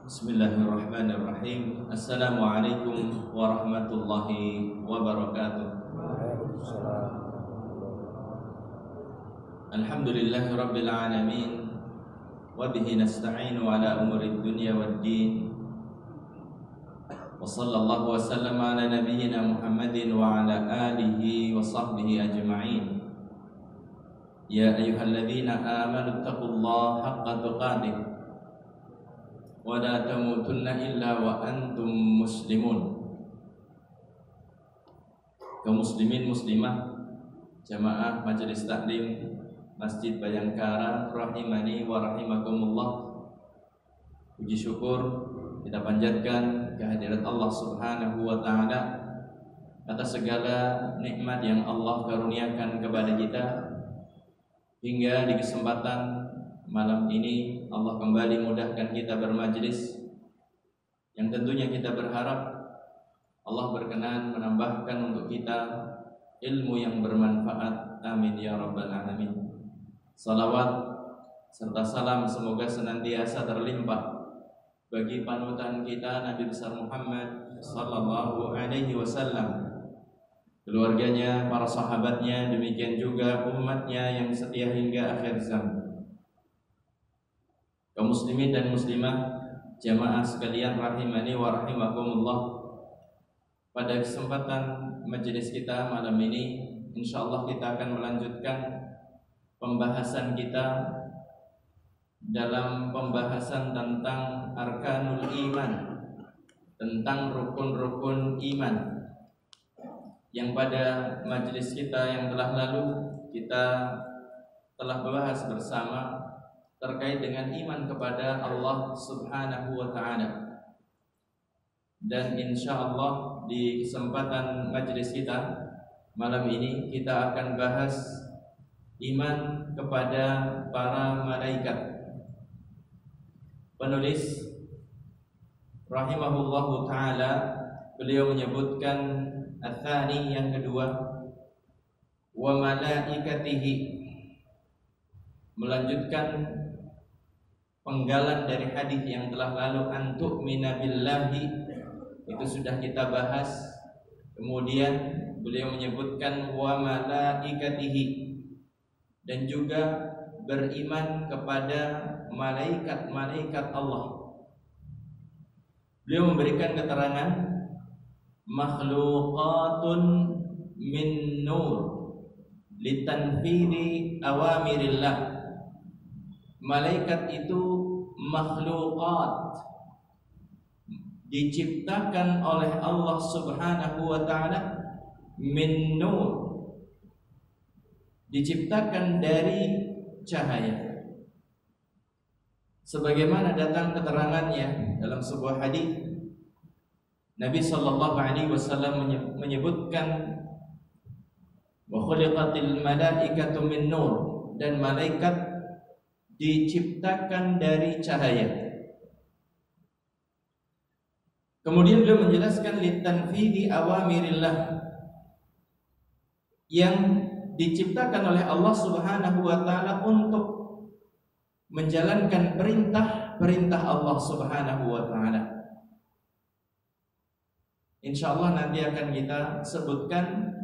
Bismillahirrahmanirrahim. Assalamualaikum warahmatullahi wabarakatuh. Alhamdulillahi rabbil alamin. Wa bihi nasta'inu ala umurid dunya waddin. Wa sallallahu wa sallama ala nabiyyina Muhammadin wa ala alihi wa sahbihi ajma'in. Ya ayyuhalladzina amanu taqullaha haqqa tuqatih wa la tamutunna illa wa antum muslimun. Kaum muslimin muslimah, jamaah majelis taklim Masjid Bayangkara rahimani wa rahimakumullah. Puji syukur kita panjatkan kehadirat Allah Subhanahu wa taala atas segala nikmat yang Allah karuniakan kepada kita, hingga di kesempatan malam ini Allah kembali mudahkan kita bermajlis, yang tentunya kita berharap Allah berkenan menambahkan untuk kita ilmu yang bermanfaat. Amin ya rabbal alamin. Salawat serta salam semoga senantiasa terlimpah bagi panutan kita Nabi besar Muhammad sallallahu alaihi wasallam, keluarganya, para sahabatnya, demikian juga umatnya yang setia hingga akhir zaman. Kaum muslimin dan muslimah, jamaah sekalian rahimani wa rahimakumullah. Pada kesempatan majelis kita malam ini, insyaallah kita akan melanjutkan pembahasan kita dalam pembahasan tentang arkanul iman, tentang rukun-rukun iman, yang pada majelis kita yang telah lalu kita telah bahas bersama terkait dengan iman kepada Allah Subhanahu wa taala. Dan insyaallah di kesempatan majelis kita malam ini kita akan bahas iman kepada para malaikat. Penulis rahimahullahu taala, beliau menyebutkan ats-tsani, yang kedua, wa malaikatihi, melanjutkan penggalan dari hadis yang telah lalu, antuk minabillahi, itu sudah kita bahas. Kemudian beliau menyebutkan wa malaikatihi, dan juga beriman kepada malaikat-malaikat Allah. Beliau memberikan keterangan makhluqatun min nur litanfidhi awamirillah. Malaikat itu makhluqat, diciptakan oleh Allah Subhanahu wa taala, min nur, diciptakan dari cahaya. Sebagaimana datang keterangannya dalam sebuah hadis, Nabi sallallahu alaihi wasallam menyebutkan wa khuliqatil malaikatu min nur, dan malaikat diciptakan dari cahaya. Kemudian beliau menjelaskan litanfidhi awamirillah, yang diciptakan oleh Allah Subhanahu wa taala untuk menjalankan perintah-perintah Allah Subhanahu wa taala. Insyaallah nanti akan kita sebutkan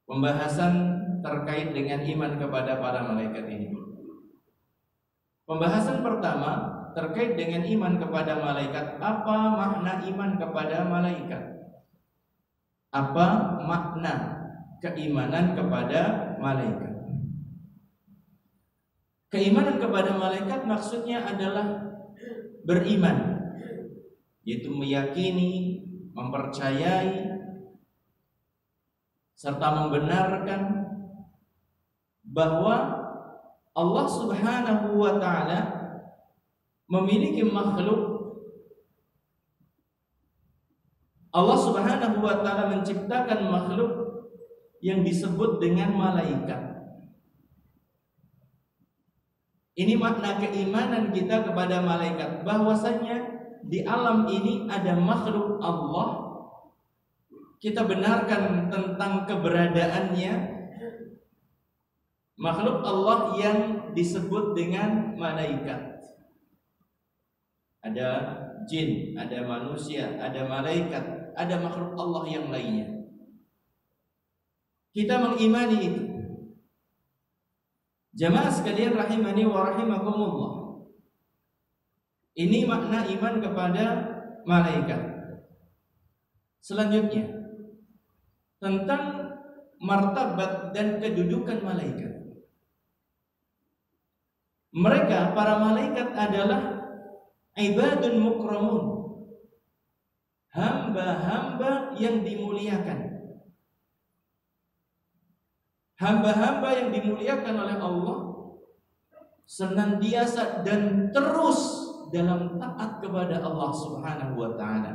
pembahasan terkait dengan iman kepada para malaikat ini. Pembahasan pertama terkait dengan iman kepada malaikat. Apa makna iman kepada malaikat? Apa makna keimanan kepada malaikat? Keimanan kepada malaikat maksudnya adalah beriman, yaitu meyakini, mempercayai, serta membenarkan bahwa Allah Subhanahu wa taala memiliki makhluk. Allah Subhanahu wa taala menciptakan makhluk yang disebut dengan malaikat. Ini makna keimanan kita kepada malaikat, bahwasanya di alam ini ada makhluk Allah. Kita benarkan tentang keberadaannya, makhluk Allah yang disebut dengan malaikat. ada jin, ada manusia, ada malaikat, ada makhluk Allah yang lainnya. Kita mengimani itu. Jamaah sekalian rahimani wa rahimakumullah. Ini makna iman kepada malaikat. Selanjutnya tentang martabat dan kedudukan malaikat. Mereka para malaikat adalah ibadun mukramun, hamba-hamba yang dimuliakan. Hamba-hamba yang dimuliakan oleh Allah, senantiasa dan terus dalam taat kepada Allah Subhanahu wa ta'ala.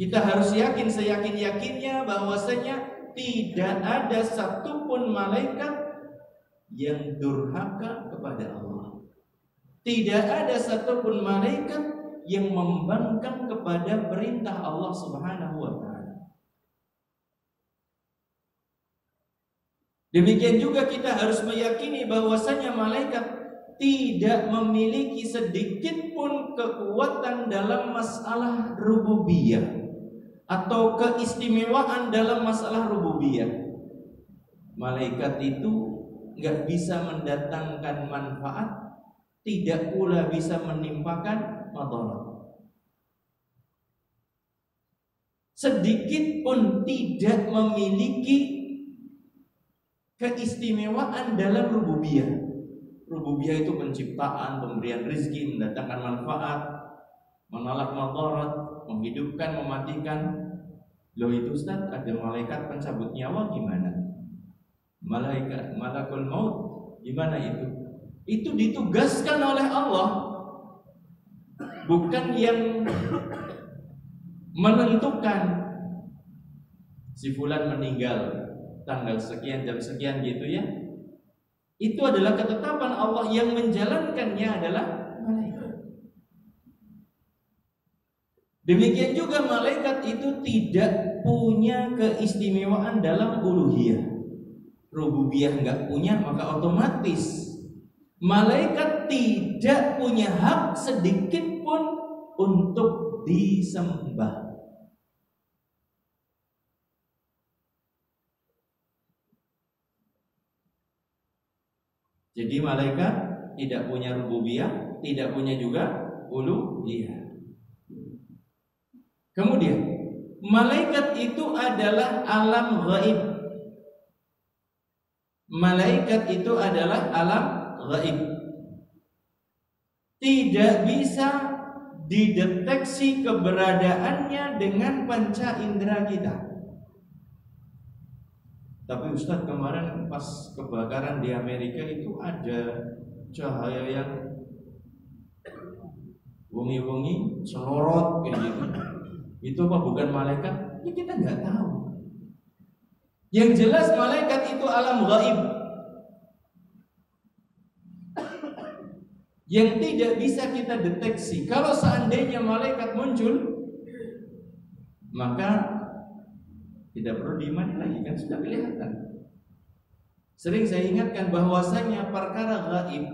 Kita harus yakin seyakin-yakinnya bahwasanya tidak ada satupun malaikat yang durhaka kepada Allah. Tidak ada satupun malaikat yang membangkang kepada perintah Allah Subhanahu wa ta'ala. Demikian juga kita harus meyakini bahwasanya malaikat tidak memiliki sedikit pun kekuatan dalam masalah rububiyah atau keistimewaan dalam masalah rububiyah. Malaikat itu nggak bisa mendatangkan manfaat, tidak pula bisa menimpakan madarat. Sedikit pun tidak memiliki keistimewaan dalam rububiyah. Rububiyah itu penciptaan, pemberian rezeki, mendatangkan manfaat, menolak madarat, menghidupkan, mematikan. Loh itu Ustaz, ada malaikat pencabut nyawa gimana? Malaikat malakul maut gimana itu? Itu ditugaskan oleh Allah, bukan yang menentukan si fulan meninggal tanggal sekian jam sekian gitu ya. Itu adalah ketetapan Allah, yang menjalankannya adalah malaikat. Demikian juga malaikat itu tidak punya keistimewaan dalam uluhiyah. Rububiyah enggak punya, maka otomatis malaikat tidak punya hak sedikit pun untuk disembah. Jadi malaikat tidak punya rububiyah, tidak punya juga uluhiyah. Kemudian malaikat itu adalah alam gaib. Malaikat itu adalah alam gaib. Tidak bisa dideteksi keberadaannya dengan panca indera kita. Tapi Ustadz, kemarin pas kebakaran di Amerika itu ada cahaya yang wengi-wengi selorot kayak gitu. Itu apa bukan malaikat? Ya kita nggak tahu. Yang jelas malaikat itu alam gaib, yang tidak bisa kita deteksi. Kalau seandainya malaikat muncul, maka tidak perlu diimani lagi, kan sudah kelihatan. Sering saya ingatkan bahwasanya perkara gaib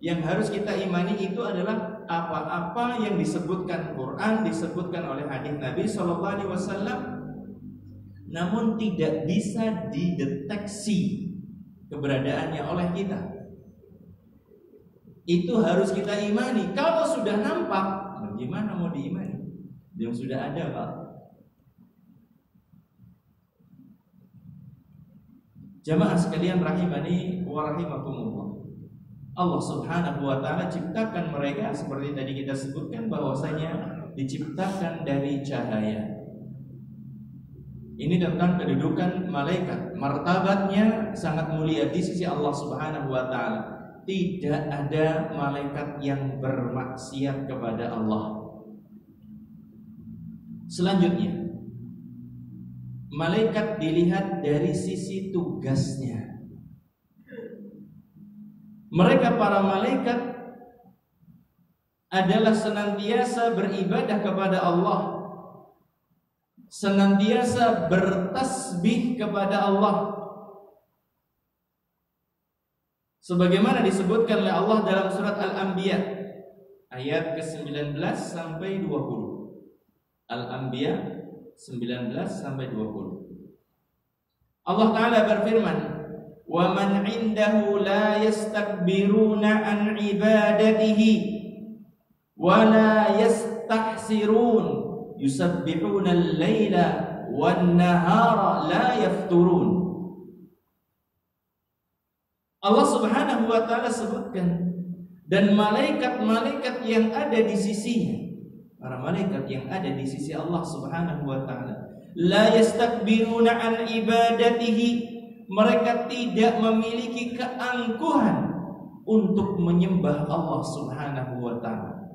yang harus kita imani itu adalah apa-apa yang disebutkan Quran, disebutkan oleh hadis Nabi SAW, namun tidak bisa dideteksi keberadaannya oleh kita. Itu harus kita imani. Kalau sudah nampak, gimana mau diimani? Yang sudah ada, Pak. Jamaah sekalian rahimani wa rahimakumullah. Allah Subhanahu wa ta'ala ciptakan mereka seperti tadi kita sebutkan bahwasanya diciptakan dari cahaya. Ini tentang kedudukan malaikat. Martabatnya sangat mulia di sisi Allah Subhanahu wa ta'ala. Tidak ada malaikat yang bermaksiat kepada Allah. Selanjutnya, malaikat dilihat dari sisi tugasnya. Mereka para malaikat adalah senantiasa beribadah kepada Allah, senantiasa bertasbih kepada Allah, sebagaimana disebutkan oleh Allah dalam surat Al-Anbiya ayat ke-19 sampai 20. Al-Anbiya 19 sampai 20. Allah Ta'ala berfirman, "Wa man 'indahu la yastakbiruna an ibadatihi wa la yastahsirun yusabbihuna al-laila wan nahara la yafturun." Allah Subhanahu wa Ta'ala sebutkan, dan malaikat-malaikat yang ada di sisinya, para malaikat yang ada di sisi Allah Subhanahu wa Ta'ala, la yastakbiruna an ibadatihi, mereka tidak memiliki keangkuhan untuk menyembah Allah Subhanahu wa Ta'ala.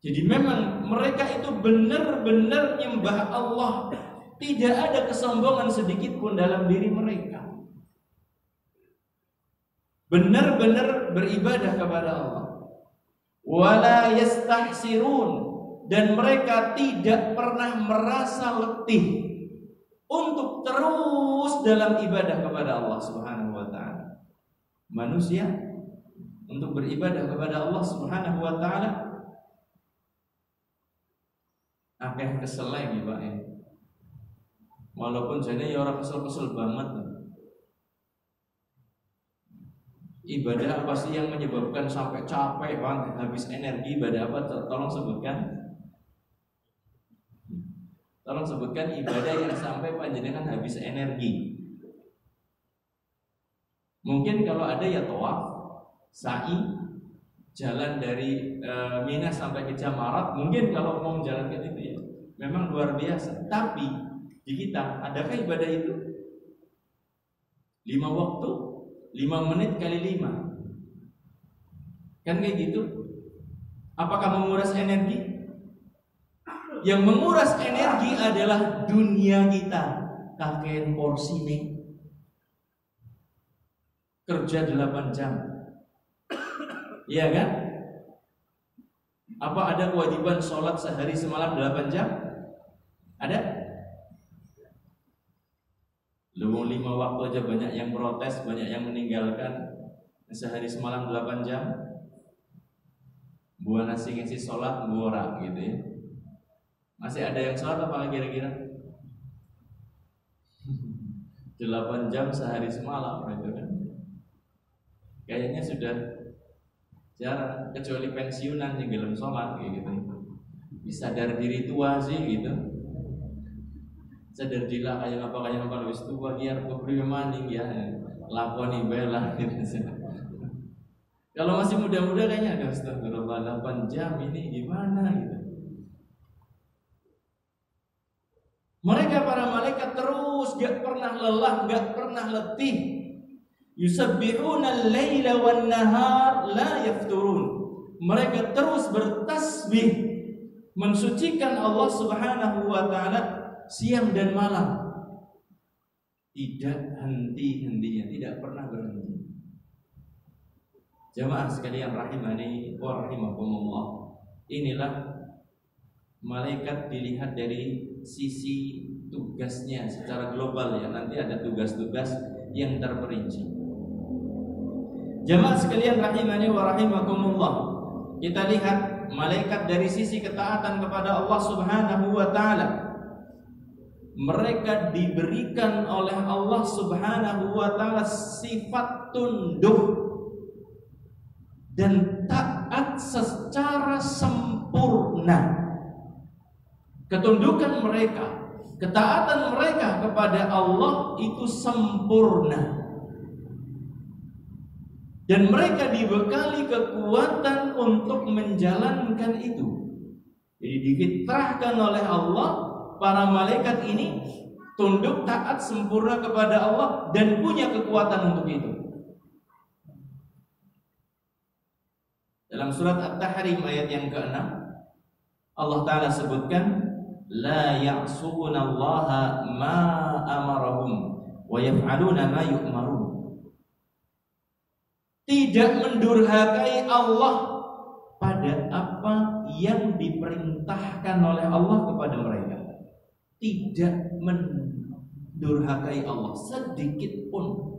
Jadi memang mereka itu benar-benar menyembah Allah, tidak ada kesombongan sedikit pun dalam diri mereka. Benar-benar beribadah kepada Allah. Wala yastahsirun, dan mereka tidak pernah merasa letih untuk terus dalam ibadah kepada Allah Subhanahu wa Ta'ala. Manusia untuk beribadah kepada Allah Subhanahu wa Ta'ala akeh kesel lagi Pak ya. Walaupun jadi orang kesel-kesel banget. Ibadah apa sih yang menyebabkan sampai capek banget, habis energi? Ibadah apa? Tolong sebutkan. Tolong sebutkan ibadah yang sampai panjenengan habis energi. Mungkin kalau ada ya tawaf, sa'i, jalan dari Mina sampai ke Jamarat. Mungkin kalau mau menjalankan itu ya memang luar biasa. Tapi di kita adakah ibadah itu? 5 waktu, 5 menit kali 5, kan kayak gitu. Apakah menguras energi? Yang menguras energi adalah dunia kita. Kakean porsi nih, kerja 8 jam, iya kan? Apa ada kewajiban sholat sehari semalam 8 jam? Ada? Lu 5 waktu aja banyak yang protes, banyak yang meninggalkan. Sehari semalam 8 jam, buah nasi ngisi sholat, buah orang gitu ya. Masih ada yang sholat apa kira-kira? 8 jam sehari semalam gitu kan. Kayaknya sudah jarang, kecuali pensiunan yang belum sholat kayak gitu. Sadar diri tua sih gitu. Sadar dila kayak apa wis tua biar kepriwe maning ya. Lakoni bela gitu. Kalau masih muda-muda kayaknya ada astagfirullah 8 jam ini gimana gitu. Mereka para malaikat terus gak pernah lelah, gak pernah letih. Yusabbihuna al-laila wan nahar la yafturun. Mereka terus bertasbih mensucikan Allah Subhanahu wa Ta'ala siang dan malam, tidak henti-hentinya, tidak pernah berhenti. Jamaah sekalian rahimani wa rahimakumullah, inilah malaikat dilihat dari sisi tugasnya secara global ya. Nanti ada tugas-tugas yang terperinci. Jamaah sekalian rahimani wa rahimakumullah, kita lihat malaikat dari sisi ketaatan kepada Allah Subhanahu wa Ta'ala. Mereka diberikan oleh Allah Subhanahu wa Ta'ala sifat tunduk dan taat secara sempurna. Ketundukan mereka, ketaatan mereka kepada Allah itu sempurna. Dan mereka dibekali kekuatan untuk menjalankan itu. Jadi difitrahkan oleh Allah, para malaikat ini tunduk, taat sempurna kepada Allah dan punya kekuatan untuk itu. Dalam surat At-Tahrim ayat yang ke-6, Allah Ta'ala sebutkan, la ya'sunallaha ma amarahum wa yaf'aluna ma yu'marun. Tidak mendurhakai Allah pada apa yang diperintahkan oleh Allah kepada mereka. Tidak mendurhakai Allah sedikit pun.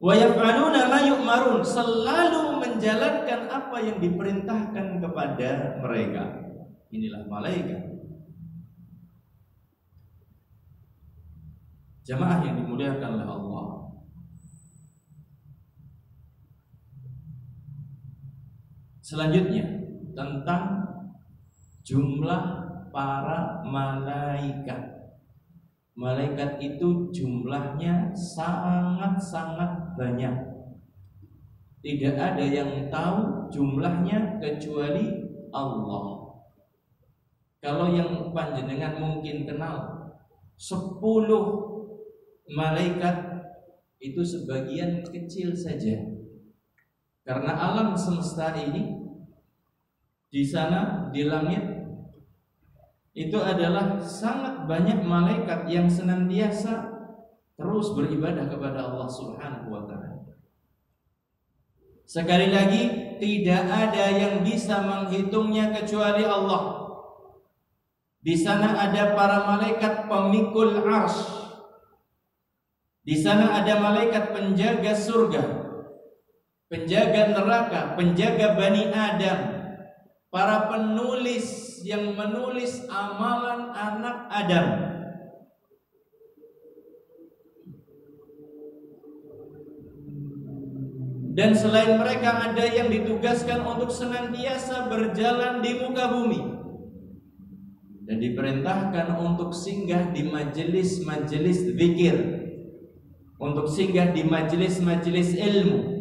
Wa yaf'aluna ma yu'marun, selalu menjalankan apa yang diperintahkan kepada mereka. Inilah malaikat. Jamaah yang dimuliakan oleh Allah. Selanjutnya tentang jumlah para malaikat. Malaikat itu jumlahnya sangat-sangat banyak. Tidak ada yang tahu jumlahnya kecuali Allah. Kalau yang panjenengan mungkin kenal 10 malaikat itu sebagian kecil saja. Karena alam semesta ini di sana di langit itu adalah sangat banyak malaikat yang senantiasa terus beribadah kepada Allah Subhanahu wa taala. Sekali lagi, tidak ada yang bisa menghitungnya kecuali Allah. Di sana ada para malaikat pemikul arsy. Di sana ada malaikat penjaga surga, penjaga neraka, penjaga Bani Adam, para penulis yang menulis amalan anak Adam. Dan selain mereka ada yang ditugaskan untuk senantiasa berjalan di muka bumi dan diperintahkan untuk singgah di majelis-majelis zikir, untuk singgah di majelis-majelis ilmu.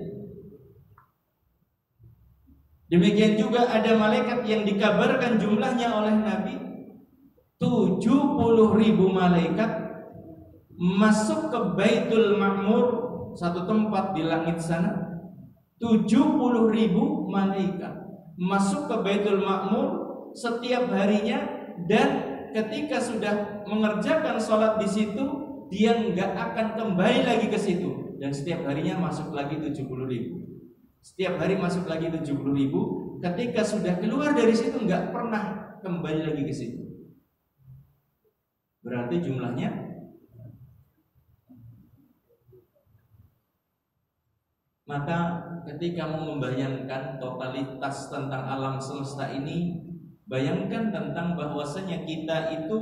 Demikian juga ada malaikat yang dikabarkan jumlahnya oleh Nabi 70.000 malaikat masuk ke Baitul Ma'mur, satu tempat di langit sana. 70.000 malaikat masuk ke Baitul Ma'mur setiap harinya, dan ketika sudah mengerjakan sholat di situ dia nggak akan kembali lagi ke situ, dan setiap harinya masuk lagi 70.000. Setiap hari masuk lagi 70.000. Ketika sudah keluar dari situ nggak pernah kembali lagi ke situ. Berarti jumlahnya maka ketika mau membayangkan totalitas tentang alam semesta ini, bayangkan tentang bahwasanya kita itu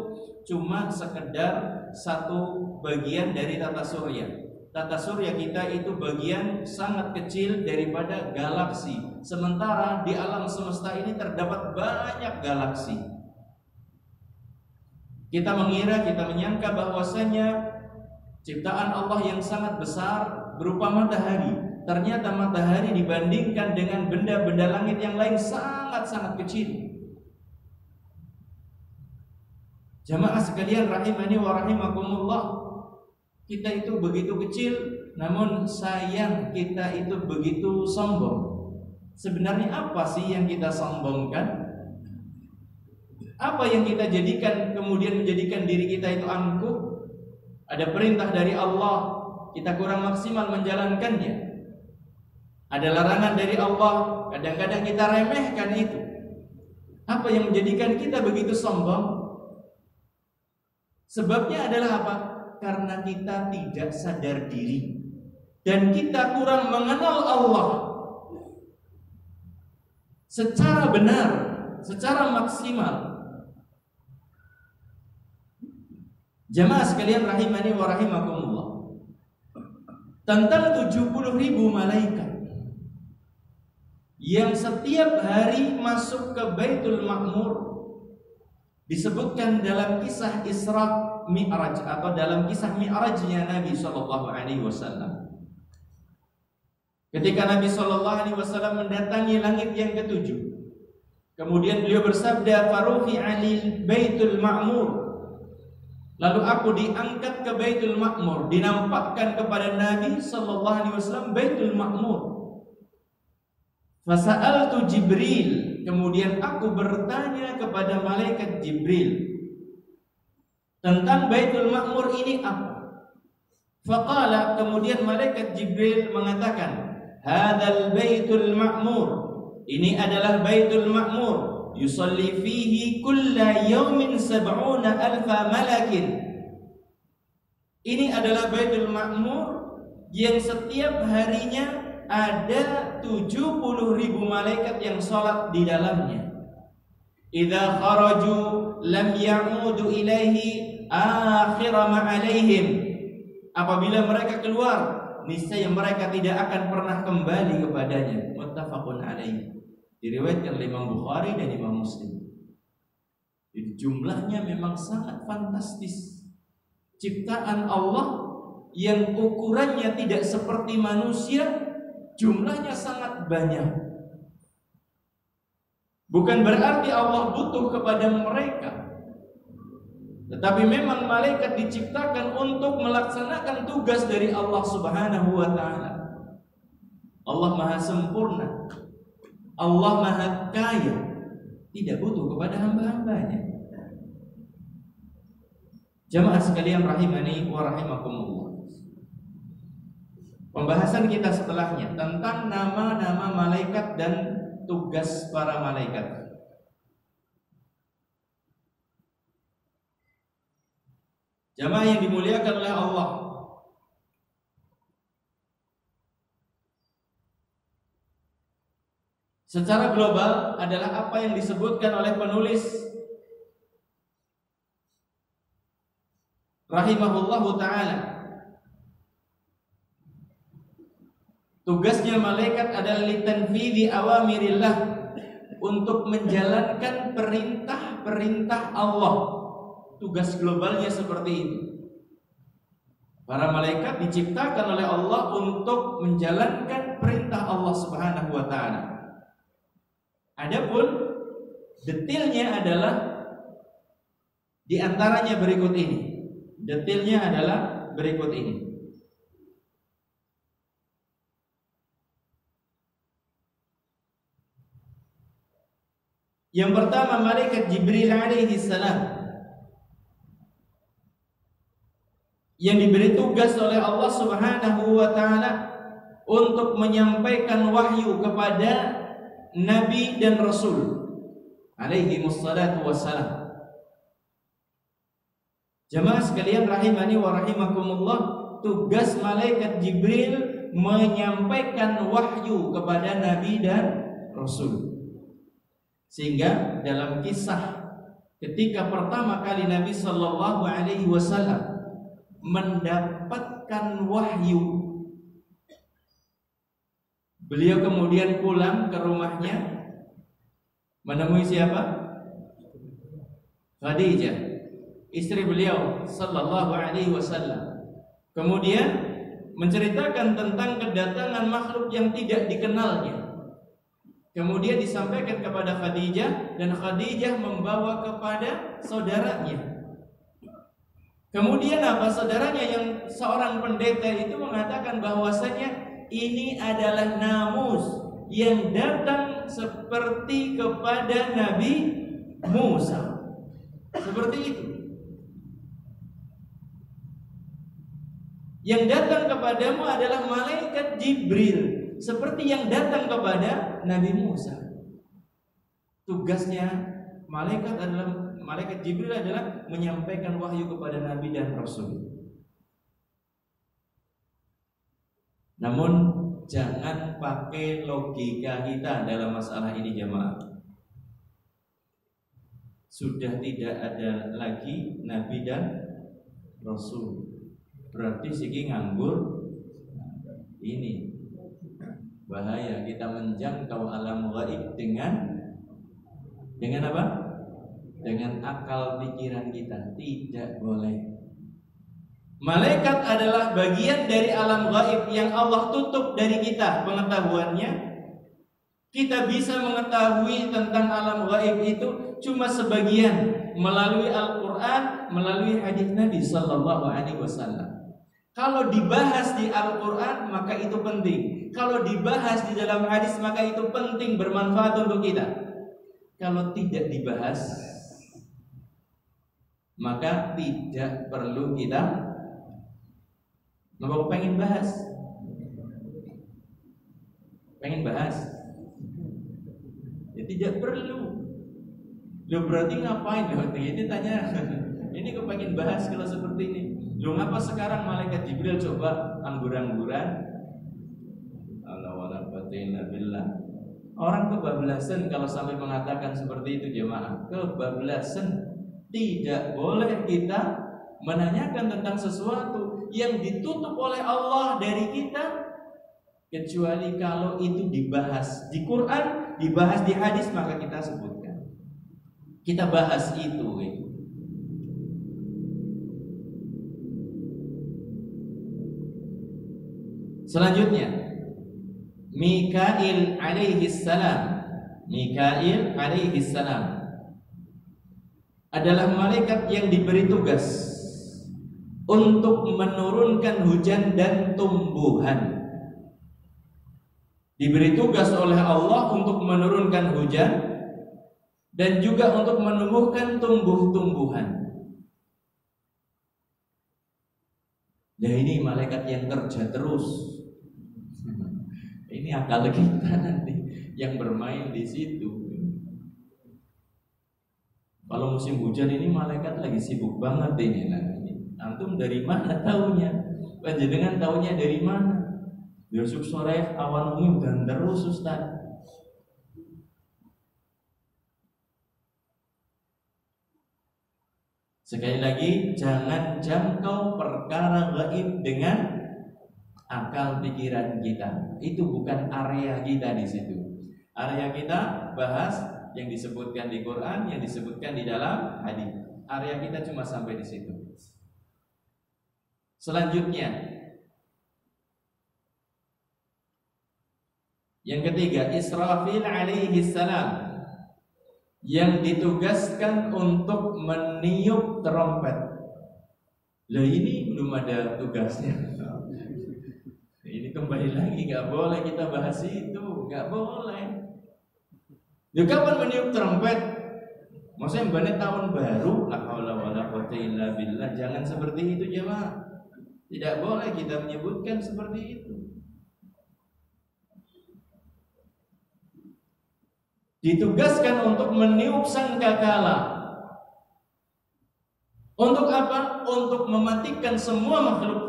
cuma sekedar satu bagian dari tata surya. Tata surya kita itu bagian sangat kecil daripada galaksi. Sementara di alam semesta ini terdapat banyak galaksi. Kita menyangka bahwasanya ciptaan Allah yang sangat besar berupa matahari. Ternyata matahari dibandingkan dengan benda-benda langit yang lain sangat-sangat kecil. Jamaah sekalian rahimani wa rahimakumullah, kita itu begitu kecil, namun sayang kita itu begitu sombong. Sebenarnya apa sih yang kita sombongkan? Apa yang kita jadikan kemudian menjadikan diri kita itu angkuh? Ada perintah dari Allah, kita kurang maksimal menjalankannya. Ada larangan dari Allah, kadang-kadang kita remehkan itu. Apa yang menjadikan kita begitu sombong? Sebabnya adalah apa? Karena kita tidak sadar diri dan kita kurang mengenal Allah secara benar, secara maksimal. Jamaah sekalian rahimani wa rahimakumullah, tentang 70.000 malaikat yang setiap hari masuk ke Baitul Ma'mur disebutkan dalam kisah Isra Mi'raj atau dalam kisah Mi'rajnya Nabi sallallahu alaihi wasallam. Ketika Nabi sallallahu alaihi wasallam mendatangi langit yang ketujuh, kemudian beliau bersabda, "Faruhi 'alil Baitul Ma'mur." Lalu aku diangkat ke Baitul Ma'mur, dinampakkan kepada Nabi sallallahu alaihi wasallam Baitul Ma'mur. Fasa'altu Jibril, kemudian aku bertanya kepada malaikat Jibril tentang Baitul Ma'mur ini apa? Faqala, kemudian malaikat Jibril mengatakan, "Hadzal Baitul Ma'mur." Ini adalah Baitul Ma'mur. Yusalli fihi kulla yawmin 70,000 malakin. Ini adalah Baitul Ma'mur yang setiap harinya ada 70.000 malaikat yang sholat di dalamnya. Idza kharaju lam ya'udu ilaihi akhir ma alaihim. Apabila mereka keluar, niscaya mereka tidak akan pernah kembali kepadanya. Muttafaqun alaih. Diriwayatkan oleh Imam Bukhari dan Imam Muslim. Jadi jumlahnya memang sangat fantastis. Ciptaan Allah yang ukurannya tidak seperti manusia, jumlahnya sangat banyak. Bukan berarti Allah butuh kepada mereka, tetapi memang malaikat diciptakan untuk melaksanakan tugas dari Allah Subhanahu wa ta'ala. Allah maha sempurna, Allah maha kaya, tidak butuh kepada hamba-hambanya. Jamaah sekalian rahimani wa rahimakumullah. Pembahasan kita setelahnya tentang nama-nama malaikat dan tugas para malaikat. Jamaah yang dimuliakan oleh Allah, secara global adalah apa yang disebutkan oleh penulis rahimahullahu ta'ala. Tugasnya malaikat adalah litanfidhi awamirillah, untuk menjalankan perintah-perintah Allah. Tugas globalnya seperti itu. Para malaikat diciptakan oleh Allah untuk menjalankan perintah Allah Subhanahu wa ta'ala. Adapun detailnya adalah di antaranya berikut ini. Detailnya adalah berikut ini. Yang pertama, malaikat Jibril alaihi salam, yang diberi tugas oleh Allah Subhanahu wa ta'ala untuk menyampaikan wahyu kepada Nabi dan Rasul alaihi wassalatu wassalam. Jamaah sekalian rahimani wa rahimakumullah, tugas malaikat Jibril menyampaikan wahyu kepada Nabi dan Rasul. Sehingga dalam kisah ketika pertama kali Nabi sallallahu alaihi wasallam mendapatkan wahyu, beliau kemudian pulang ke rumahnya menemui siapa? Khadijah, istri beliau sallallahu alaihi wasallam. Kemudian menceritakan tentang kedatangan makhluk yang tidak dikenalnya. Kemudian disampaikan kepada Khadijah, dan Khadijah membawa kepada saudaranya. Kemudian apa? Saudaranya yang seorang pendeta itu mengatakan bahwasanya ini adalah namus yang datang seperti kepada Nabi Musa. Seperti itu. Yang datang kepadamu adalah malaikat Jibril, seperti yang datang kepada Nabi Musa. Tugasnya malaikat Jibril adalah menyampaikan wahyu kepada Nabi dan Rasul. Namun jangan pakai logika kita dalam masalah ini jamaah. Sudah tidak ada lagi Nabi dan Rasul, berarti siki nganggur. Ini bahaya, kita menjangkau alam gaib dengan apa? Dengan akal pikiran kita. Tidak boleh. Malaikat adalah bagian dari alam gaib yang Allah tutup dari kita pengetahuannya. Kita bisa mengetahui tentang alam gaib itu cuma sebagian melalui Al-Quran, melalui hadis Nabi sallallahu alaihi wasallam. Kalau dibahas di Al-Quran maka itu penting. Kalau dibahas di dalam hadis maka itu penting, bermanfaat untuk kita. Kalau tidak dibahas maka tidak perlu kita. Kalau pengen bahas, ya tidak perlu. Lo berarti ngapain? Ini tanya. Ini kepengen bahas kalau seperti ini. Lo ngapa sekarang malaikat Jibril coba anggur-angguran. Orang kebablasan kalau sampai mengatakan seperti itu jemaah. Kebablasan. Tidak boleh kita menanyakan tentang sesuatu yang ditutup oleh Allah dari kita, kecuali kalau itu dibahas di Quran, dibahas di hadis, maka kita sebutkan. Kita bahas itu. Selanjutnya, Mikail alaihi salam. Mikail alaihi salam adalah malaikat yang diberi tugas untuk menurunkan hujan dan tumbuhan. Diberi tugas oleh Allah untuk menurunkan hujan dan juga untuk menumbuhkan tumbuh-tumbuhan. Nah, ini malaikat yang kerja terus. Ini akal kita nanti yang bermain di situ. Kalau musim hujan ini malaikat lagi sibuk banget ini. Nah, antum dari mana taunya? Panjenengan taunya dari mana? Besok sore awan hujan terus, Ustaz. Sekali lagi, jangan jangkau perkara gaib dengan akal pikiran kita. Itu bukan area kita di situ. Area kita bahas yang disebutkan di Quran, yang disebutkan di dalam hadis. Area kita cuma sampai di situ. Selanjutnya, yang ketiga, Israfil alaihi salam, yang ditugaskan untuk meniup trompet. Lah ini belum ada tugasnya. Ini kembali lagi, nggak boleh kita bahas itu, nggak boleh. Ya kapan meniup trompet? Maksudnya mbane tahun baru? La haula wala quwwata illa billah. Jangan seperti itu jemaah. Tidak boleh kita menyebutkan seperti itu. Ditugaskan untuk meniup sangkakala. Untuk apa? Untuk mematikan semua makhluk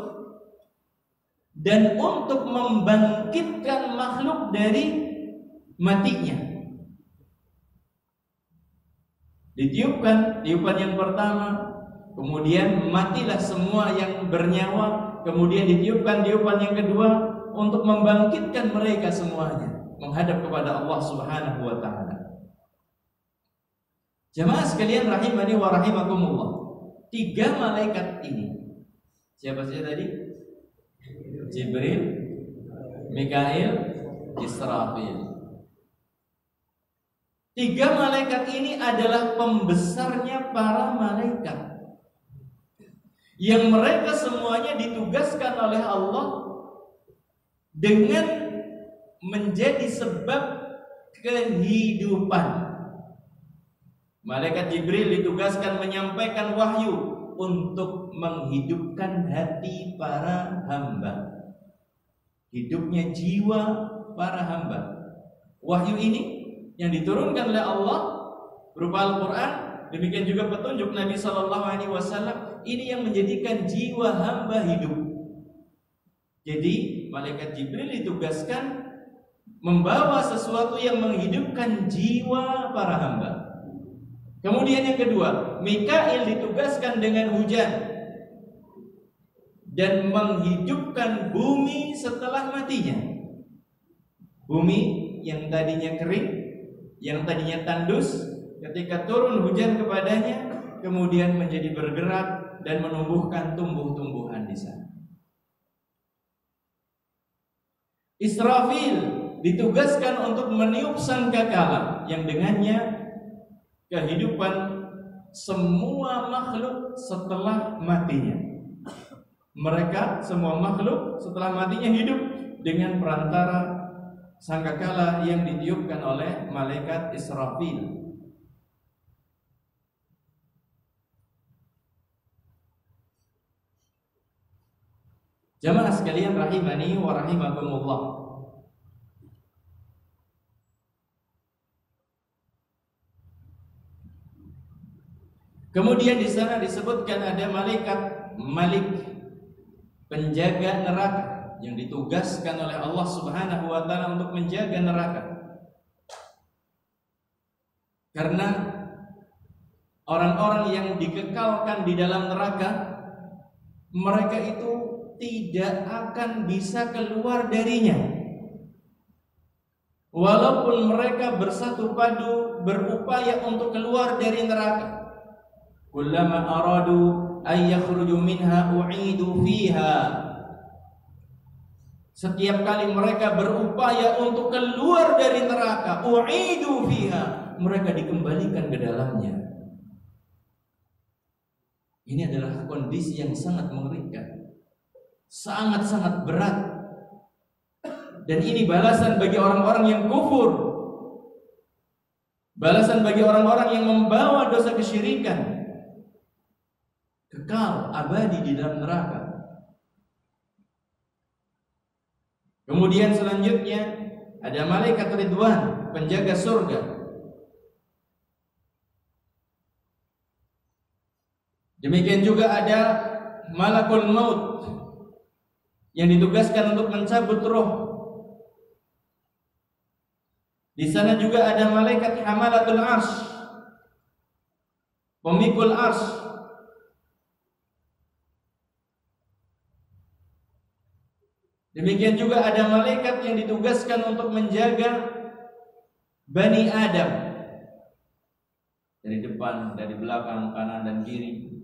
dan untuk membangkitkan makhluk dari matinya. Ditiupkan tiupan yang pertama, kemudian matilah semua yang bernyawa, kemudian ditiupkan tiupan yang kedua untuk membangkitkan mereka semuanya menghadap kepada Allah Subhanahu wa taala. Jemaah sekalian rahimani wa rahimakumullah. 3 malaikat ini. Siapa saja tadi? Jibril, Mikail, Israfil. 3 malaikat ini adalah pembesarnya para malaikat, yang mereka semuanya ditugaskan oleh Allah dengan menjadi sebab kehidupan. Malaikat Jibril ditugaskan menyampaikan wahyu untuk menghidupkan hati para hamba, hidupnya jiwa para hamba. Wahyu ini yang diturunkan oleh Allah berupa Al-Quran, demikian juga petunjuk Nabi SAW, ini yang menjadikan jiwa hamba hidup. Jadi malaikat Jibril ditugaskan membawa sesuatu yang menghidupkan jiwa para hamba. Kemudian yang kedua, Mikail ditugaskan dengan hujan dan menghidupkan bumi setelah matinya. Bumi yang tadinya kering, yang tadinya tandus, ketika turun hujan kepadanya, kemudian menjadi bergerak dan menumbuhkan tumbuh-tumbuhan di sana. Israfil ditugaskan untuk meniup sangkakala yang dengannya kehidupan semua makhluk setelah matinya. Mereka semua makhluk setelah matinya hidup dengan perantara sangkakala yang ditiupkan oleh malaikat Israfil. Jamaah sekalian rahimani wa rahimakumullah. Kemudian di sana disebutkan ada malaikat Malik, penjaga neraka yang ditugaskan oleh Allah Subhanahu wa taala untuk menjaga neraka. Karena orang-orang yang dikekalkan di dalam neraka, mereka itu tidak akan bisa keluar darinya. Walaupun mereka bersatu padu berupaya untuk keluar dari neraka. Kullama aradu ay yakhruju minha u'idu fiha. Setiap kali mereka berupaya untuk keluar dari neraka, u'idu fiha, mereka dikembalikan ke dalamnya. Ini adalah kondisi yang sangat mengerikan, sangat-sangat berat. Dan ini balasan bagi orang-orang yang kufur, balasan bagi orang-orang yang membawa dosa kesyirikan, kekal abadi di dalam neraka. Kemudian selanjutnya ada malaikat Ridwan, penjaga surga. Demikian juga ada malakul maut yang ditugaskan untuk mencabut roh. Di sana juga ada malaikat hamalatul arsy, pemikul arsy. Demikian juga ada malaikat yang ditugaskan untuk menjaga Bani Adam dari depan, dari belakang, kanan dan kiri,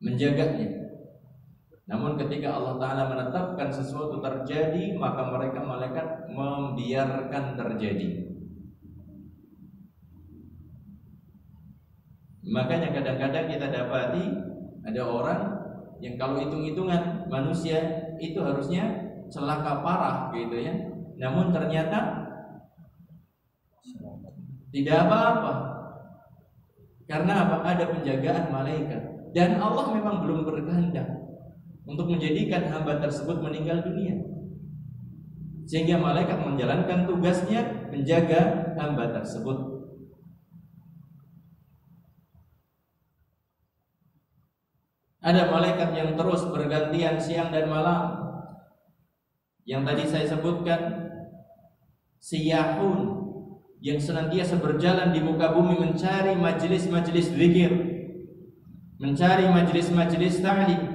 menjaganya. Namun ketika Allah Ta'ala menetapkan sesuatu terjadi, maka mereka malaikat membiarkan terjadi. Makanya kadang-kadang kita dapati ada orang yang kalau hitung-hitungan manusia itu harusnya celaka parah gitu ya, namun ternyata tidak apa-apa. Karena apa? Ada penjagaan malaikat. Dan Allah memang belum berkehendak untuk menjadikan hamba tersebut meninggal dunia, sehingga malaikat menjalankan tugasnya menjaga hamba tersebut. Ada malaikat yang terus bergantian siang dan malam, yang tadi saya sebutkan, siyahun, yang senantiasa berjalan di muka bumi mencari majelis-majelis zikir, mencari majelis-majelis ta'lim.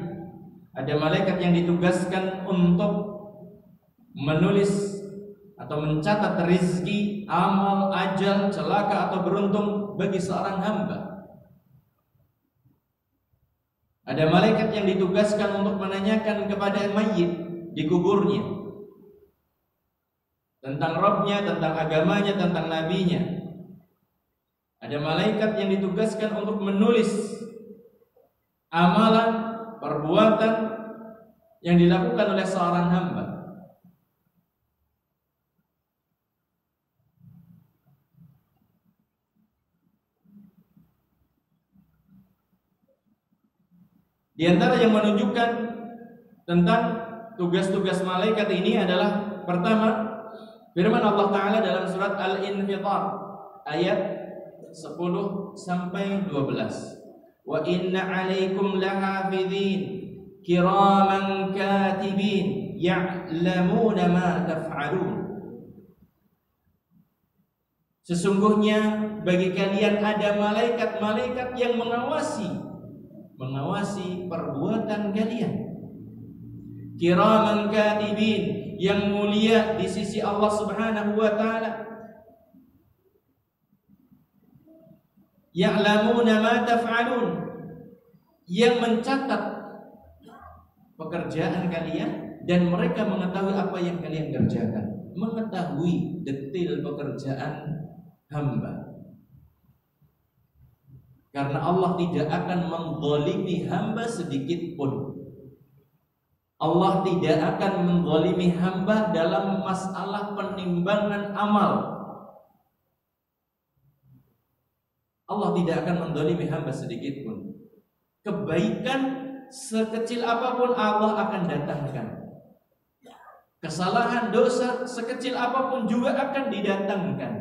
Ada malaikat yang ditugaskan untuk menulis atau mencatat rezeki, amal, ajal, celaka atau beruntung bagi seorang hamba. Ada malaikat yang ditugaskan untuk menanyakan kepada mayit di kuburnya tentang Rabbnya, tentang agamanya, tentang nabinya. Ada malaikat yang ditugaskan untuk menulis amalan, perbuatan yang dilakukan oleh seorang hamba. Di antara yang menunjukkan tentang tugas-tugas malaikat ini adalah pertama, firman Allah Ta'ala dalam surat Al-Infitar ayat 10 sampai 12. Wa inna 'alaikum lahafidhin kiraman katibin ya'lamuna ma taf'alun. Sesungguhnya bagi kalian ada malaikat-malaikat yang mengawasi perbuatan kalian. Kiraman katibin, yang mulia di sisi Allah Subhanahu wa taala. Ya'lamuna ma taf'alun, yang mencatat pekerjaan kalian dan mereka mengetahui apa yang kalian kerjakan, mengetahui detail pekerjaan hamba. Karena Allah tidak akan menzalimi hamba sedikit pun. Allah tidak akan menzalimi hamba dalam masalah penimbangan amal. Allah tidak akan menzalimi hamba sedikit pun. Kebaikan sekecil apapun Allah akan datangkan. Kesalahan dosa sekecil apapun juga akan didatangkan.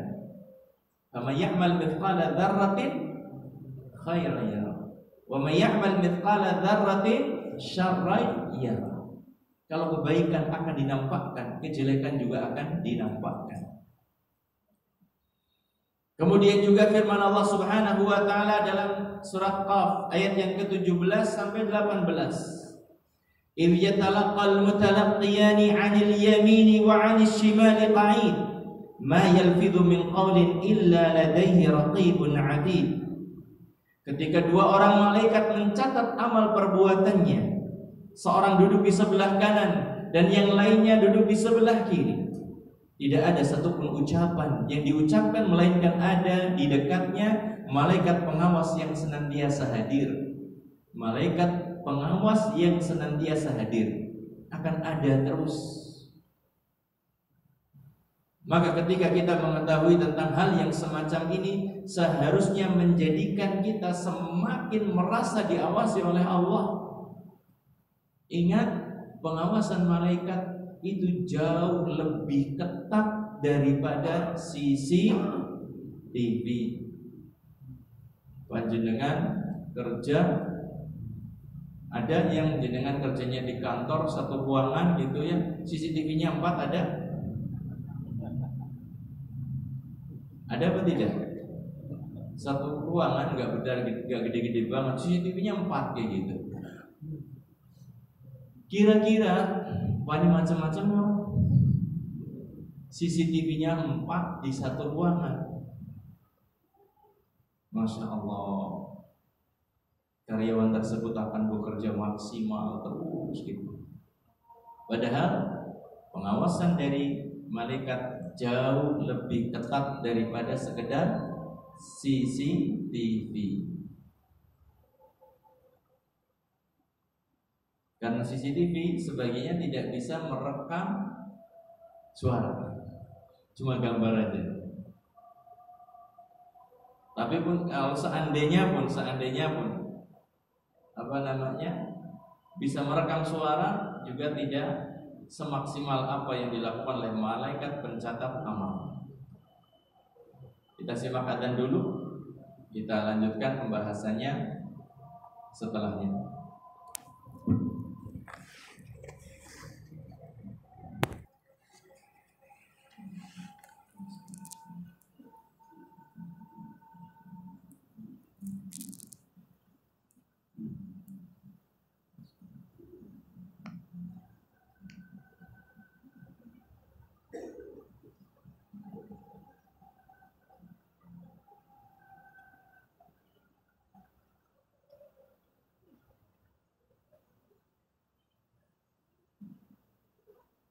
Faman ya'mal mithqala dzarratin khairan yarah, wa man ya'mal mithqala dzarratin syarran yarah. Kalau kebaikan akan dinampakkan, kejelekan juga akan dinampakkan. Kemudian juga firman Allah Subhanahu wa taala dalam surat Qaf ayat yang ke-17 sampai 18. إِذْ يَتَلَقَّى الْمُتَلَقِّيَانِ عَنِ الْيَمِينِ وَعَنِ الشِّمَالِ قَعِيدٌ مَا يَلْفِظُ مِنْ قَوْلٍ إِلَّا لَدَيْهِ رَقِيبٌ عَتِيدٌ. Ketika dua orang malaikat mencatat amal perbuatannya, seorang duduk di sebelah kanan dan yang lainnya duduk di sebelah kiri. Tidak ada satupun ucapan yang diucapkan melainkan ada di dekatnya malaikat pengawas yang senantiasa hadir. Malaikat pengawas yang senantiasa hadir akan ada terus. Maka ketika kita mengetahui tentang hal yang semacam ini, seharusnya menjadikan kita semakin merasa diawasi oleh Allah. Ingat, pengawasan malaikat itu jauh lebih ketat daripada CCTV. Panjenengan kerja, ada yang jenengan kerjanya di kantor satu ruangan gitu ya, CCTV-nya 4 ada? Ada apa tidak? Satu ruangan nggak gede-gede banget, CCTV-nya 4 kayak gitu. Kira-kira banyak macam-macam loh. CCTV-nya 4 di satu ruangan. Masya Allah. Karyawan tersebut akan bekerja maksimal terus gitu. Padahal pengawasan dari malaikat jauh lebih ketat daripada sekedar CCTV. Karena CCTV sebagiannya tidak bisa merekam suara, cuma gambar aja. Tapi pun kalau seandainya pun bisa merekam suara, juga tidak semaksimal apa yang dilakukan oleh malaikat pencatat amal. Kita simak adzan dulu, kita lanjutkan pembahasannya setelahnya.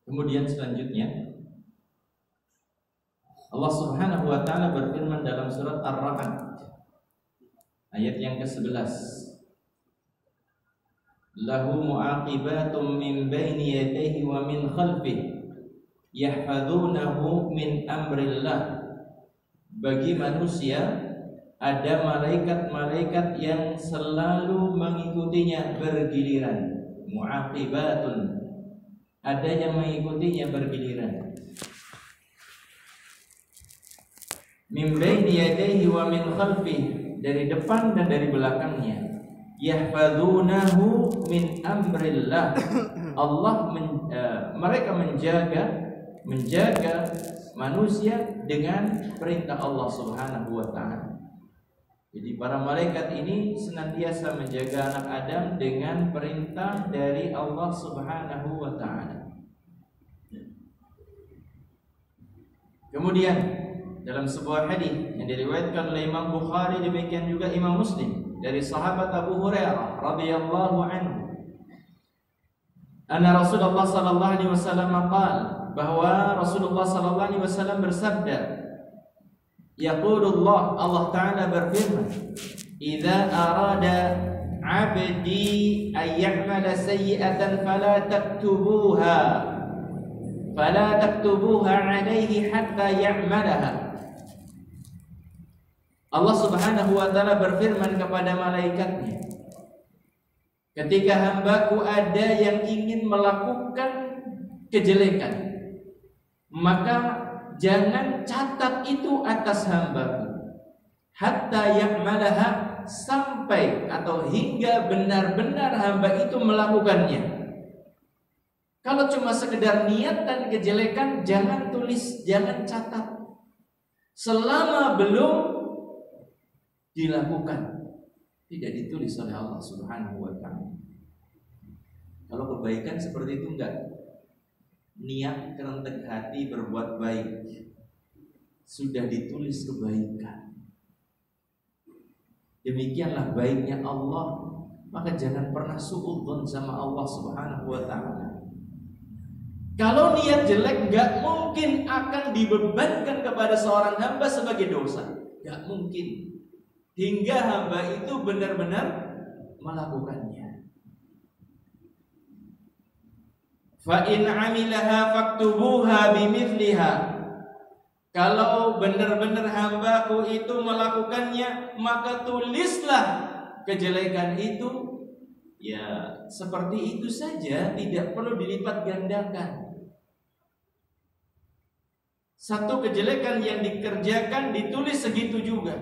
Kemudian selanjutnya Allah Subhanahu wa taala berfirman dalam surat Ar-Ra'd ayat yang ke-11. Lahu mu'aqibatum min baini yadayhi wa min khalfihi yahfazunahu min amrillah. Bagi manusia ada malaikat-malaikat yang selalu mengikutinya bergiliran. Mu'aqibatun, ada yang mengikutinya bergiliran. Min baini yadayhi wa min khalfihi, dari depan dan dari belakangnya. Yahfazunahu min amrillah. Mereka menjaga manusia dengan perintah Allah Subhanahu wa taala. Jadi para malaikat ini senantiasa menjaga anak Adam dengan perintah dari Allah Subhanahu wa taala. Kemudian dalam sebuah hadis yang diriwayatkan oleh Imam Bukhari, demikian juga Imam Muslim, dari sahabat Abu Hurairah radhiyallahu anhu, anna Rasulullah sallallahu alaihi wasallam qala, bahwa Rasulullah sallallahu alaihi wasallam bersabda, yaqulullah, Allah taala berfirman, idza arada 'abdi ay ya'mala sayyi'atan fala taktubuha 'alaihi hatta ya'malaha. Allah Subhanahu wa taala berfirman kepada malaikatnya, ketika hambaku ada yang ingin melakukan kejelekan, maka jangan catat itu atas hambaku, hatta ya'malaha, sampai atau hingga benar-benar hamba itu melakukannya. Kalau cuma sekedar niat dan kejelekan, jangan tulis, jangan catat. Selama belum dilakukan, tidak ditulis oleh Allah Subhanahu wa ta'ala. Kalau kebaikan seperti itu enggak. Niat kerentek hati berbuat baik, sudah ditulis kebaikan. Demikianlah baiknya Allah. Maka jangan pernah suudzon sama Allah Subhanahu wa ta'ala. Kalau niat jelek gak mungkin akan dibebankan kepada seorang hamba sebagai dosa. Gak mungkin. Hingga hamba itu benar-benar melakukannya. Fa in 'amilaha faktubuha bimithliha. Kalau benar-benar hambaku itu melakukannya, maka tulislah kejelekan itu ya seperti itu saja, tidak perlu dilipat gandakan. Satu kejelekan yang dikerjakan ditulis segitu juga.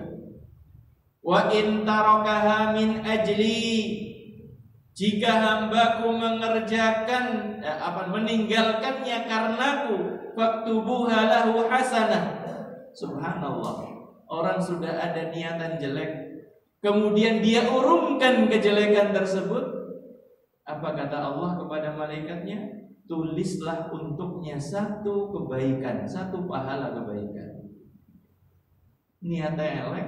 Wa in tarakaha min ajli, jika hambaku mengerjakan meninggalkannya karenaku, faktubuha lahu hasanah. Subhanallah, orang sudah ada niatan jelek, kemudian dia urungkan kejelekan tersebut. Apa kata Allah kepada malaikatnya? Tulislah untuknya satu kebaikan, satu pahala kebaikan. Niatnya elek,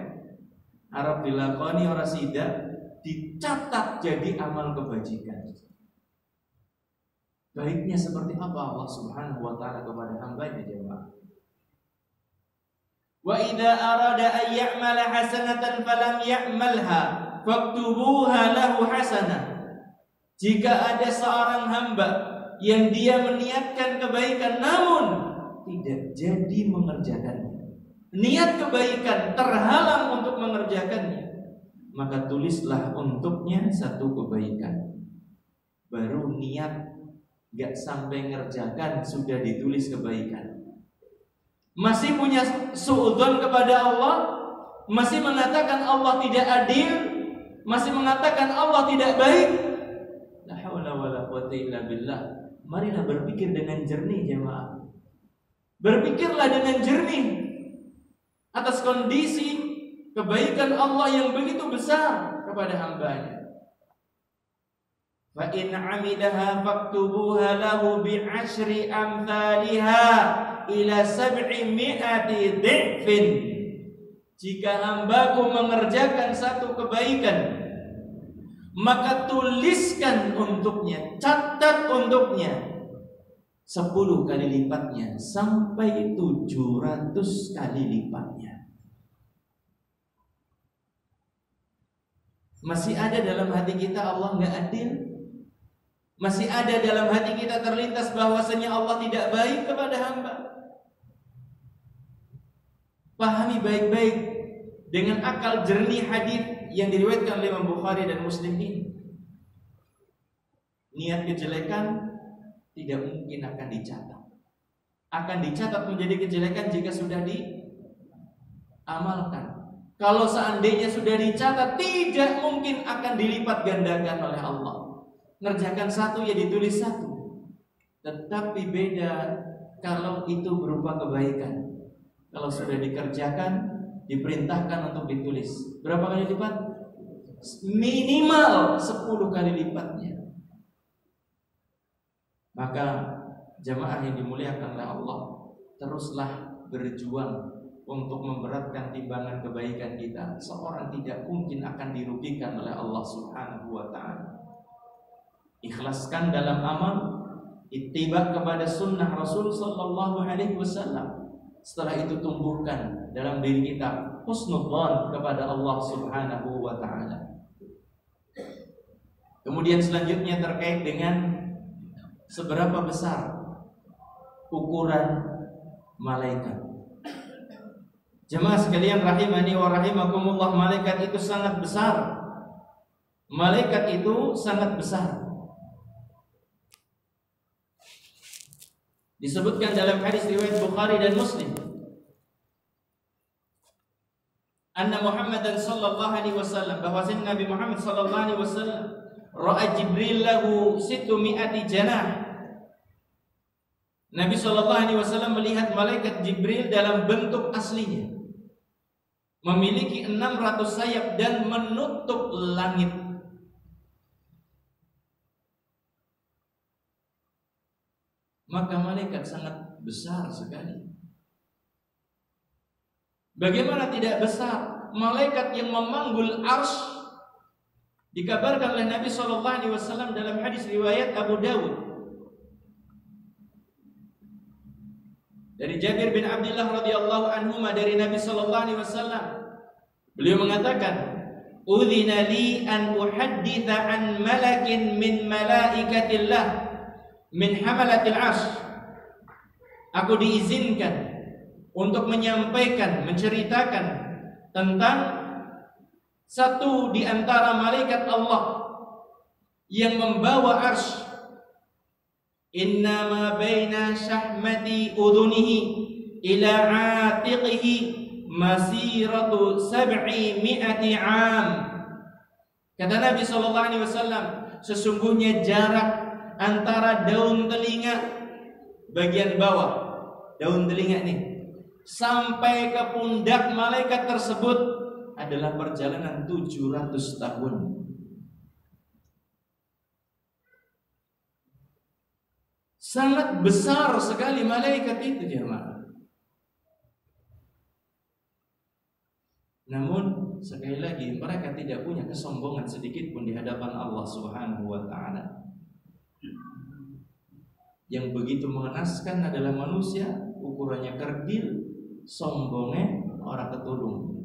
arep dilakoni ora sida, dicatat jadi amal kebajikan. Baiknya seperti apa Allah Subhanahu wa ta'ala kepada hambanya, jemaah? Wa idza arada an ya'mala hasanatan falam ya'malha faktubuha lahu hasanah. Jika ada seorang hamba yang dia meniatkan kebaikan namun tidak jadi mengerjakannya, niat kebaikan terhalang untuk mengerjakannya, maka tulislah untuknya satu kebaikan. Baru niat gak sampai ngerjakan sudah ditulis kebaikan. Masih punya suudzon kepada Allah, masih mengatakan Allah tidak adil, masih mengatakan Allah tidak baik. La haula wala quwwata illa billah. Marilah berpikir dengan jernih, jemaah. Berpikirlah dengan jernih atas kondisi kebaikan Allah yang begitu besar kepada hambanya. Fa in 'amilaha faktubuha lahu bi'ashri amthaliha ila 700 dhifin. Jika hambaku mengerjakan satu kebaikan, maka tuliskan untuknya, catat untuknya 10 kali lipatnya sampai 700 kali lipatnya. Masih ada dalam hati kita Allah nggak adil? Masih ada dalam hati kita terlintas bahwasanya Allah tidak baik kepada hamba? Pahami baik-baik dengan akal jernih hadis yang diriwayatkan oleh Imam Bukhari dan Muslim ini. Niat kejelekan tidak mungkin akan dicatat. Akan dicatat menjadi kejelekan jika sudah diamalkan. Kalau seandainya sudah dicatat, tidak mungkin akan dilipat gandakan oleh Allah. Ngerjakan satu ya ditulis satu. Tetapi beda kalau itu berupa kebaikan. Kalau sudah dikerjakan, diperintahkan untuk ditulis. Berapa kali lipat? Minimal 10 kali lipatnya. Maka jamaah yang dimuliakan oleh Allah, teruslah berjuang untuk memberatkan timbangan kebaikan kita. Seorang tidak mungkin akan dirugikan oleh Allah Subhanahu wa ta'ala. Ikhlaskan dalam amal, ittiba kepada sunnah Rasul sallallahu alaihi wasallam. Setelah itu tumbuhkan dalam diri kita husnudzon kepada Allah Subhanahu wa ta'ala. Kemudian selanjutnya terkait dengan seberapa besar ukuran malaikat. Jemaah sekalian rahimani wa rahimakumullah, malaikat itu sangat besar. Malaikat itu sangat besar. Disebutkan dalam hadis riwayat Bukhari dan Muslim, anna Muhammadan sallallahu alaihi wasallam, bahwasanya Nabi Muhammad sallallahu alaihi wasallam ra'a Jibril lahu 600 janah. Nabi SAW melihat malaikat Jibril dalam bentuk aslinya, memiliki 600 sayap dan menutup langit. Maka malaikat sangat besar sekali. Bagaimana tidak besar? Malaikat yang memanggul arsy, dikabarkan oleh Nabi SAW dalam hadis riwayat Abu Dawud dari Jabir bin Abdullah radhiyallahu anhu dari Nabi SAW. Beliau mengatakan, "Udzina li an uhadditsa an malakin min malaikatillah min hamalatil arsy." Aku diizinkan untuk menyampaikan, menceritakan tentang satu di antara malaikat Allah yang membawa arsy. Innama baina syahmati udhunihi ila atiqihi masiratu 700 am. Kata Nabi SAW, sesungguhnya jarak antara daun telinga bagian bawah, daun telinga nih, sampai ke pundak malaikat tersebut adalah perjalanan 700 tahun. Sangat besar sekali malaikat itu, jemaah. Namun sekali lagi mereka tidak punya kesombongan sedikit pun di hadapan Allah Subhanahu wa taala. Yang begitu mengenaskan adalah manusia ukurannya kerdil, sombongnya orang ketulung.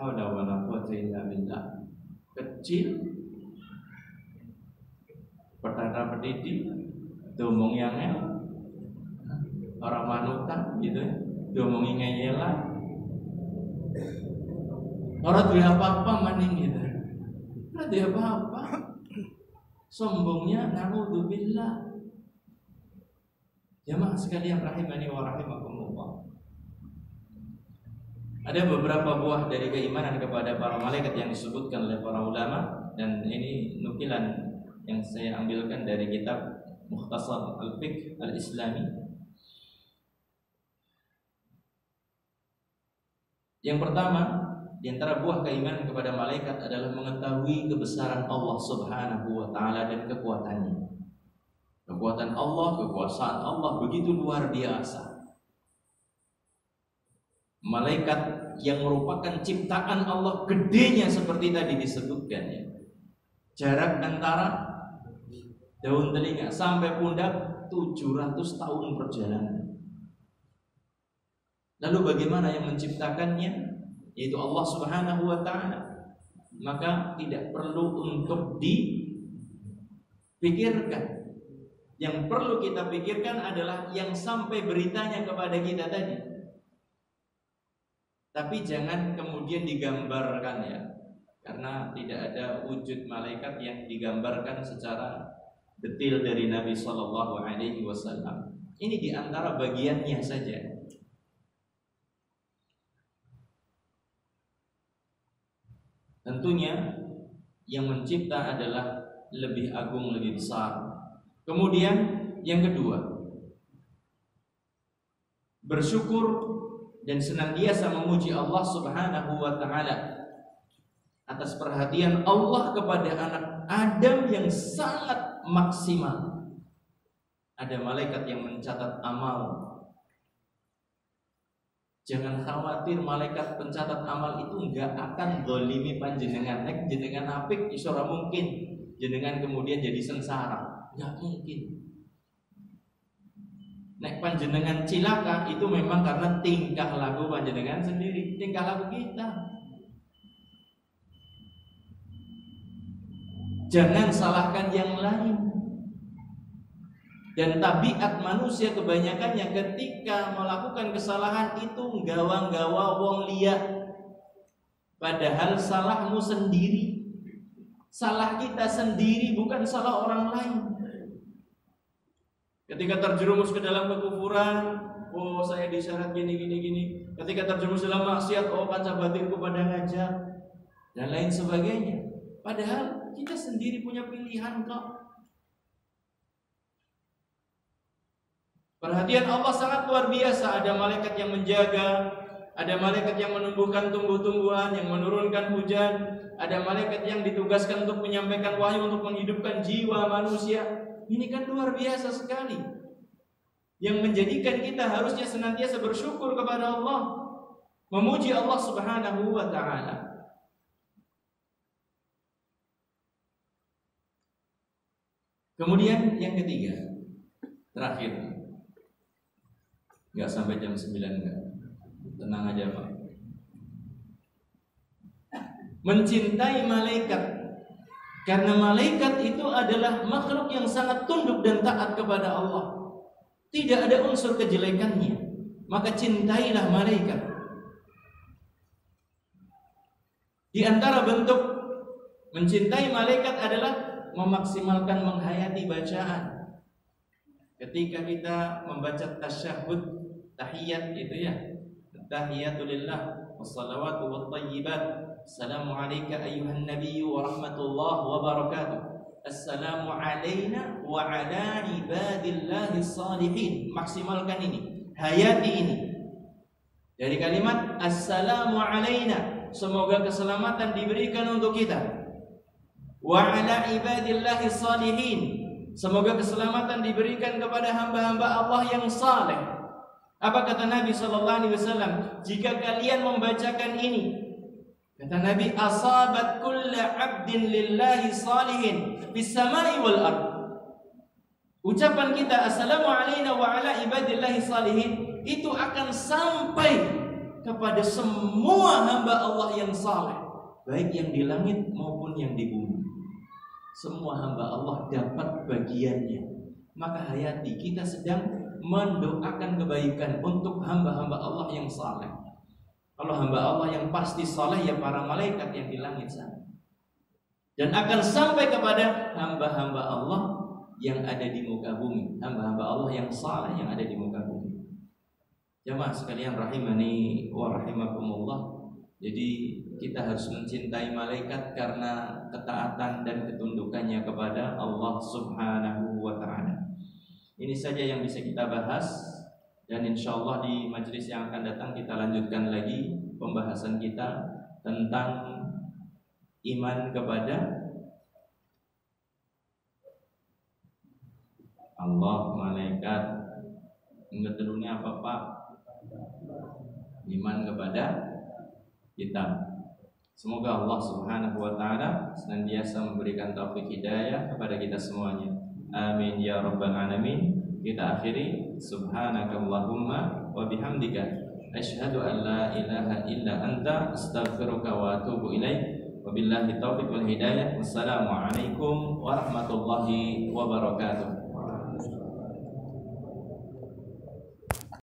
Haula wala quwwata illa billah. Kecil, pertanda pendidik, domong yang orang manutan gitu, domongi ngeyelan. Orang tidak apa-apa maning gitu. Orang tidak apa-apa. Sombongnya naudzubillah. Jamaah sekalian rahimani wa rahimakumullah. Ada beberapa buah dari keimanan kepada para malaikat yang disebutkan oleh para ulama, dan ini nukilan yang saya ambilkan dari kitab Mukhtasar Al-Fiqh Al-Islami. Yang pertama, di antara buah keimanan kepada malaikat adalah mengetahui kebesaran Allah Subhanahu wa taala dan kekuatannya. Kekuatan Allah, kekuasaan Allah begitu luar biasa. Malaikat yang merupakan ciptaan Allah gedenya seperti tadi disebutkan ya. Jarak antara daun telinga sampai pundak 700 tahun perjalanan. Lalu bagaimana yang menciptakannya? Yaitu Allah Subhanahu wa taala. Maka tidak perlu untuk dipikirkan. Yang perlu kita pikirkan adalah yang sampai beritanya kepada kita tadi. Tapi jangan kemudian digambarkan ya, karena tidak ada wujud malaikat yang digambarkan secara detail dari Nabi Shallallahu Alaihi Wasallam. Ini diantara bagiannya saja. Tentunya yang mencipta adalah lebih agung, lebih besar. Kemudian yang kedua, bersyukur dan senantiasa memuji Allah Subhanahu wa taala atas perhatian Allah kepada anak Adam yang sangat maksimal. Ada malaikat yang mencatat amal. Jangan khawatir, malaikat pencatat amal itu enggak akan dolimi panjenengan. Nek jenengan apik iso ora mungkin jenengan kemudian jadi sengsara. Enggak mungkin. Nek panjenengan cilaka itu memang karena tingkah laku panjenengan sendiri, tingkah laku kita. Jangan salahkan yang lain. Dan tabiat manusia kebanyakan yang ketika melakukan kesalahan itu gawa-gawa wong liya. Padahal salahmu sendiri. Salah kita sendiri, bukan salah orang lain. Ketika terjerumus ke dalam kekufuran, oh saya disyarat gini. Ketika terjerumus dalam maksiat, oh panca batinku pada ngajak, dan lain sebagainya. Padahal kita sendiri punya pilihan kok. Perhatian Allah sangat luar biasa. Ada malaikat yang menjaga, ada malaikat yang menumbuhkan tumbuh-tumbuhan, yang menurunkan hujan, ada malaikat yang ditugaskan untuk menyampaikan wahyu, untuk menghidupkan jiwa manusia. Ini kan luar biasa sekali, yang menjadikan kita harusnya senantiasa bersyukur kepada Allah, memuji Allah Subhanahu wa ta'ala. Kemudian yang ketiga, terakhir, nggak sampai jam 9 enggak, tenang aja Pak. Mencintai malaikat, karena malaikat itu adalah makhluk yang sangat tunduk dan taat kepada Allah. Tidak ada unsur kejelekannya, maka cintailah malaikat. Di antara bentuk mencintai malaikat adalah memaksimalkan menghayati bacaan. Ketika kita membaca tasyahud, tahiyat itu ya, tahiyatulillah wassalawatu wattayyibat, assalamu alayka ayyuhan nabiyyu wa rahmatullahi wa barakatuh, assalamu alayna wa ala ibadillahi salihin. Maksimalkan ini, hayati ini. Dari kalimat assalamu alayna, semoga keselamatan diberikan untuk kita. Wa ala ibadillahi salihin, semoga keselamatan diberikan kepada hamba-hamba Allah yang saleh. Apa kata Nabi sallallahu alaihi wasallam? Jika kalian membacakan ini, kata Nabi, asabat kulla 'abdin lillahi salihin fis samai wal ard. Ucapan kita assalamu alayna wa ala ibadillahi salihin itu akan sampai kepada semua hamba Allah yang saleh, baik yang di langit maupun yang di bumi. Semua hamba Allah dapat bagiannya. Maka hayati, kita sedang mendoakan kebaikan untuk hamba-hamba Allah yang saleh. Kalau hamba Allah yang pasti saleh, ya para malaikat yang di langit sana. Dan akan sampai kepada hamba-hamba Allah yang ada di muka bumi, hamba-hamba Allah yang saleh yang ada di muka bumi. Jamaah sekalian rahimani wa rahimakumullah. Jadi kita harus mencintai malaikat karena ketaatan dan ketundukannya kepada Allah Subhanahu wa ta'ala. Ini saja yang bisa kita bahas, dan insyaallah di majelis yang akan datang kita lanjutkan lagi pembahasan kita tentang iman kepada Allah, malaikat. Enggak dulunya apa Pak? Iman kepada kita. Semoga Allah Subhanahu wa ta'ala senantiasa memberikan taufik hidayah kepada kita semuanya. Amin ya rabbal alamin. Kita akhiri subhanakallahumma wa bihamdika asyhadu an la ilaha illa anta astaghfiruka wa atubu ilaik. Wabillahi taufiq wal hidayah. Wassalamualaikum warahmatullahi wabarakatuh.